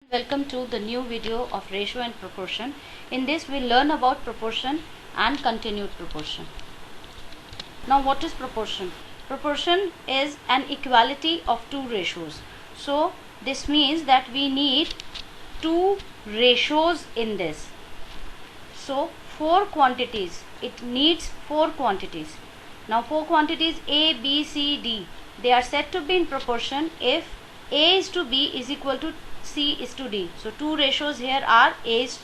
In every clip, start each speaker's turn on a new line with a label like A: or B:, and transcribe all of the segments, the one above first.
A: Welcome to the new video of ratio and proportion. In this we'll learn about proportion and continued proportion. Now what is proportion? Proportion is an equality of two ratios. So this means that we need two ratios in this. So four quantities, it needs four quantities. Now four quantities A, B, C, D, they are said to be in proportion if A is to B is equal to C is to D. So two ratios here are A is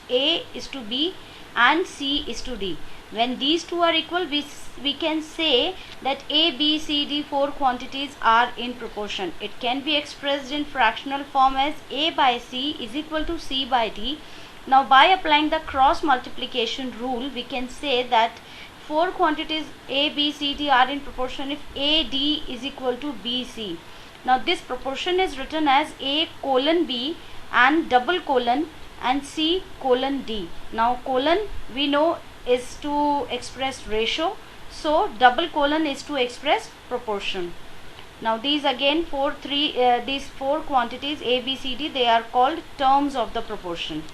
A: to B and C is to D. When these two are equal, we can say that A, B, C, D, four quantities are in proportion. It can be expressed in fractional form as A by C is equal to C by D. Now by applying the cross multiplication rule, we can say that four quantities A, B, C, D are in proportion if A, D is equal to B, C. Now this proportion is written as A colon B and double colon and C colon D. Now colon we know is to express ratio, so double colon is to express proportion. Now these again these four quantities A, B, C, D, they are called terms of the proportion.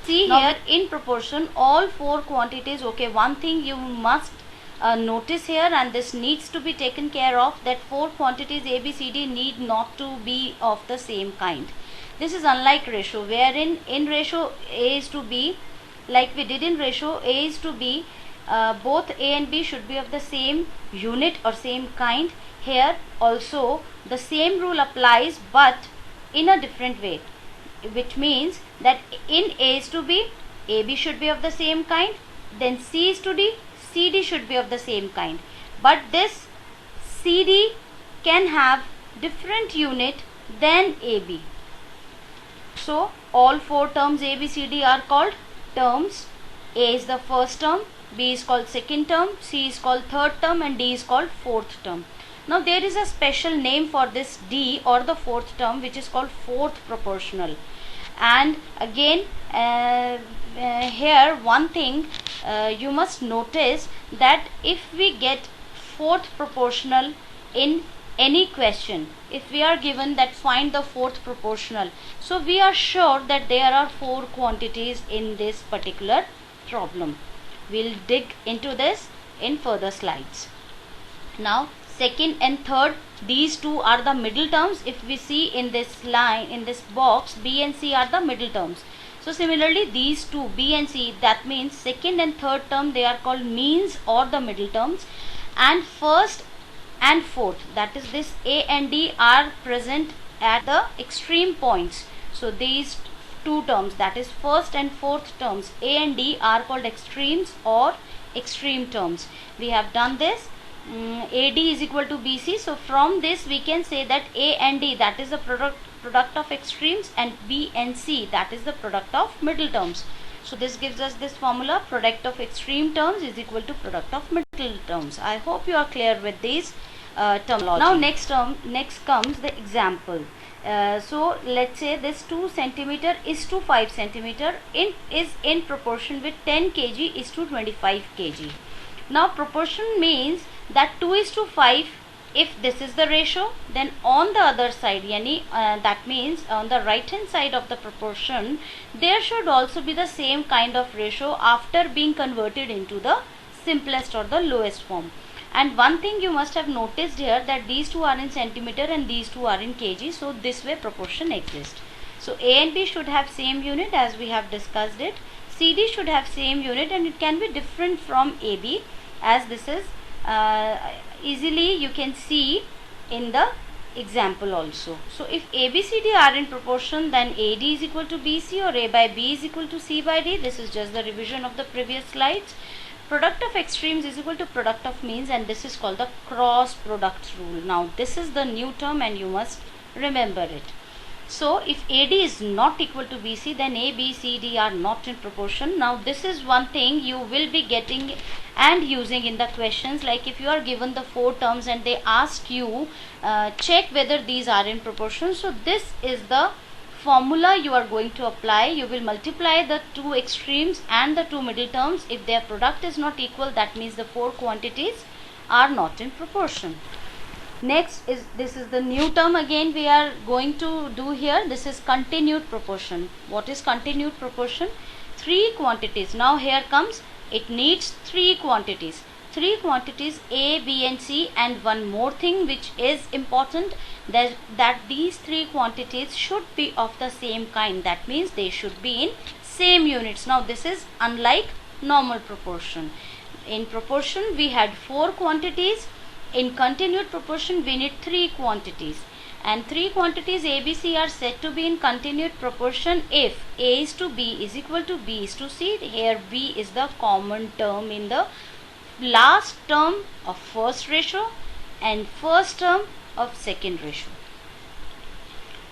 A: See now here in proportion all four quantities. Okay, one thing you must notice here, and this needs to be taken care of, that four quantities A, B, C, D need not to be of the same kind. This is unlike ratio, wherein in ratio A is to B, like we did in ratio A is to B, both A and B should be of the same unit or same kind. Here also the same rule applies, but in a different way, which means that in A is to B, AB should be of the same kind, then C is to D, CD should be of the same kind, but this CD can have different unit than AB. So all four terms A, B, C, D are called terms. A is the first term, B is called second term, C is called third term, and D is called fourth term. Now there is a special name for this D or the fourth term, which is called fourth proportional. And again here one thing you must notice, that if we get fourth proportional in any question, if we are given that find the fourth proportional, so we are sure that there are four quantities in this particular problem. We'll dig into this in further slides. Now second and third, these two are the middle terms. If we see in this line, in this box, B and C are the middle terms. So similarly these two B and C, that means second and third term, they are called means or the middle terms, and first and fourth, that is this A and D, are present at the extreme points. So these two terms, that is first and fourth terms, A and D, are called extremes or extreme terms. We have done this. AD is equal to BC. So from this we can say that A and D, that is the product of extremes, and B and C, that is the product of middle terms. So this gives us this formula: product of extreme terms is equal to product of middle terms. I hope you are clear with these terminology. Now next comes the example. So let's say this 2 centimeter is to 5 centimeter is in proportion with 10 kg is to 25 kg. Now proportion means that 2 is to 5. If this is the ratio, then on the other side, that means on the right hand side of the proportion, there should also be the same kind of ratio after being converted into the simplest or the lowest form. And one thing you must have noticed here, that these two are in centimeter and these two are in kg. So this way proportion exists. So A and B should have same unit as we have discussed it. CD should have same unit, and it can be different from AB, as this is easily you can see in the example also. So if ABCD are in proportion, then AD is equal to BC, or A by B is equal to C by D. This is just the revision of the previous slides. Product of extremes is equal to product of means, and this is called the cross product rule. Now this is the new term and you must remember it. So if AD is not equal to BC, then A, B, C, D are not in proportion. Now this is one thing you will be getting and using in the questions, like if you are given the four terms and they ask you check whether these are in proportion. So this is the formula you are going to apply. You will multiply the two extremes and the two middle terms. If their product is not equal, that means the four quantities are not in proportion. Next is, this is the new term again we are going to do here. This is continued proportion. What is continued proportion? Three quantities. Now here comes, it needs three quantities. Three quantities A, B and C, and one more thing which is important, that these three quantities should be of the same kind. That means they should be in same units. Now this is unlike normal proportion. In proportion we had four quantities. In continued proportion we need three quantities, and three quantities A, B, C are said to be in continued proportion if A is to B is equal to B is to C. Here B is the common term in the last term of first ratio and first term of second ratio.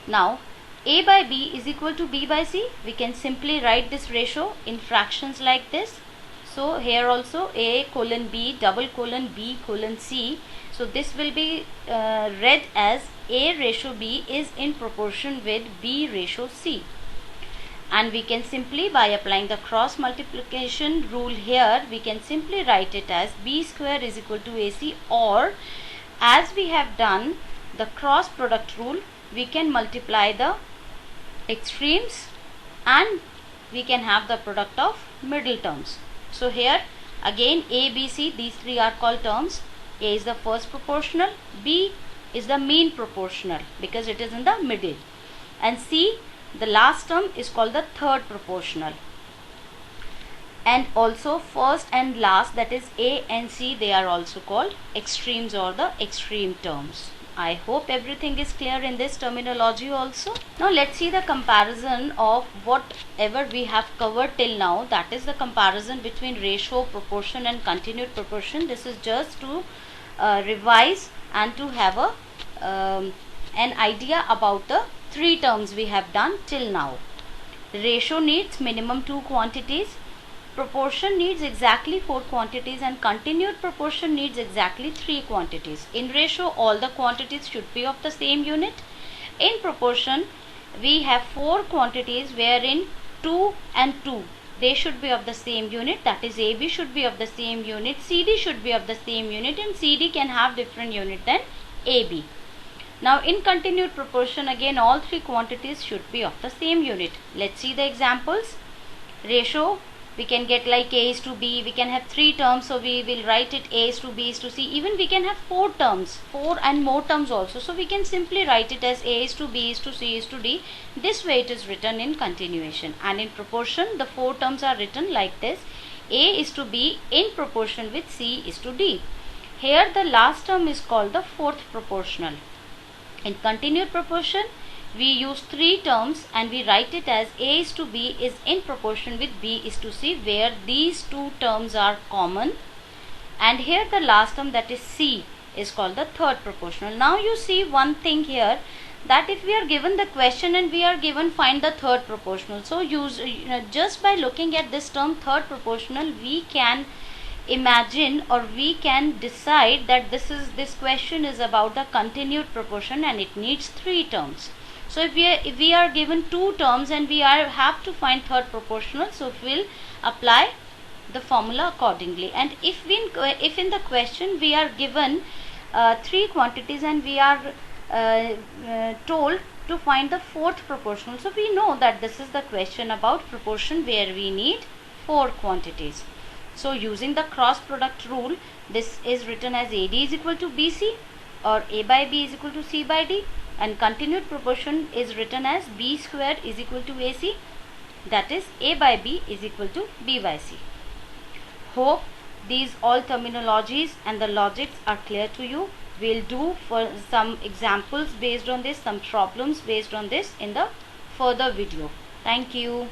A: Now A by B is equal to B by C. We can simply write this ratio in fractions like this. So here also A colon B double colon B colon C. So this will be read as A ratio B is in proportion with B ratio C. And we can simply, by applying the cross multiplication rule here, we can simply write it as B square is equal to AC, or as we have done the cross product rule, we can multiply the extremes and we can have the product of middle terms. So here again A, B, C, these three are called terms. A is the first proportional, B is the mean proportional because it is in the middle, and C, the last term, is called the third proportional. And also first and last, that is A and C, they are also called extremes or the extreme terms. I hope everything is clear in this terminology also. Now let's see the comparison of whatever we have covered till now, that is the comparison between ratio, proportion and continued proportion. This is just to revise and to have a an idea about the three terms we have done till now. Ratio needs minimum two quantities, proportion needs exactly four quantities, and continued proportion needs exactly three quantities. In ratio, all the quantities should be of the same unit. In proportion, we have four quantities wherein 2 and 2, they should be of the same unit, that is AB should be of the same unit, CD should be of the same unit, and CD can have different unit than AB. Now in continued proportion, again all three quantities should be of the same unit. Let's see the examples. Ratio, we can get like A is to B, we can have three terms, so we will write it A is to B is to C. Even we can have four terms, four and more terms also, so we can simply write it as A is to B is to C is to D. This way it is written in continuation. And in proportion, the four terms are written like this: A is to B in proportion with C is to D. Here the last term is called the fourth proportional. In continued proportion, we use three terms and we write it as A is to B is in proportion with B is to C, where these two terms are common. And here the last term, that is C, is called the third proportional. Now you see one thing here, that if we are given the question and we are given find the third proportional, so just by looking at this term third proportional, we can imagine or we can decide that this question is about the continued proportion and it needs three terms. So if we are given two terms and we have to find third proportional, so we will apply the formula accordingly. And if in the question we are given three quantities and we are told to find the fourth proportional, so we know that this is the question about proportion where we need four quantities. So using the cross product rule, this is written as AD is equal to BC or A by B is equal to C by D, and continued proportion is written as B square is equal to AC, that is A by B is equal to B by C. Hope these all terminologies and the logics are clear to you. We'll do for some examples based on this, some problems based on this in the further video. Thank you.